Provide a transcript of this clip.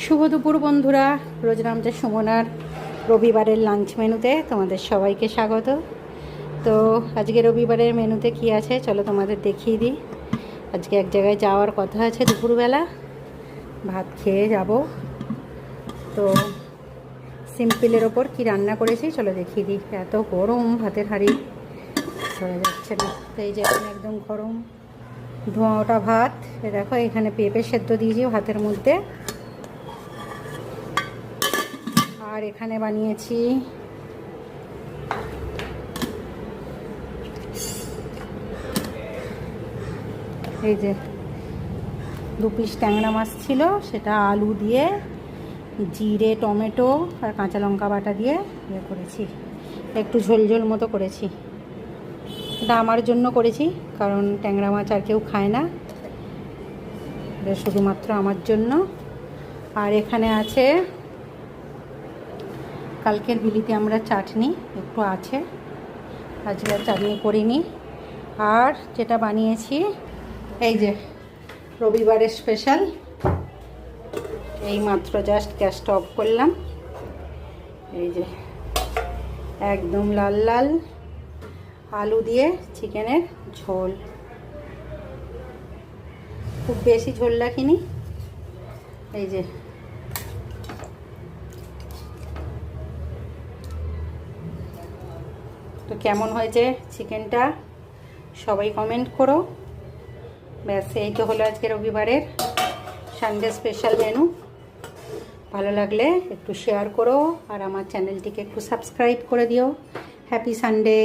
শুভ দুপুর বন্ধুরা, রোজরামজা সুমনার রবিবারের লাঞ্চ মেনুতে তোমাদের সবাইকে স্বাগত। তো আজকে রবিবারের মেনুতে কি আছে চলো তোমাদের দেখিয়ে দিই। আজকে এক জায়গায় যাওয়ার কথা আছে, দুপুরবেলা ভাত খেয়ে যাব। তো সিম্পলের ওপর কি রান্না করেছি চলো দেখিয়ে দিই। এত গরম, ভাতের হাঁড়ি হয়ে যাচ্ছে না। তো এই যে এখন একদম গরম ধোঁয়া ওটা ভাত। দেখো এখানে পেঁপে সেদ্ধ দিয়েছি ভাতের মধ্যে, আর এখানে বানিয়েছি এই যে 2 পিস ট্যাংরা মাছ ছিল, সেটা আলু দিয়ে জিরে টমেটো আর কাঁচা লঙ্কা বাটা দিয়ে ইয়ে করেছি, একটু ঝোল ঝোল মতো করেছি। এটা আমার জন্য করেছি কারণ ট্যাংরা মাছ আর কেউ খায় না, এটা শুধুমাত্র আমার জন্য। আর এখানে আছে কালকের বিলিতে আমরা চাটনি একটু আছে, আজকে আর চাটনি করিনি। আর যেটা বানিয়েছি এই যে রবিবারের স্পেশাল, এই মাত্র জাস্ট গ্যাসটা অফ করলাম। এই যে একদম লাল লাল আলু দিয়ে চিকেনের ঝোল, খুব বেশি ঝোল রাখিনি। এই যে তো কেমন হয়েছে চিকেনটা সবাই কমেন্ট করো। ব্যাস এই তো হলো আজকে রবিবারের সানডে স্পেশাল মেনু। ভালো লাগলে একটু শেয়ার করো আর আমার চ্যানেলটিকে একটু সাবস্ক্রাইব করে দিও। Happy Sunday.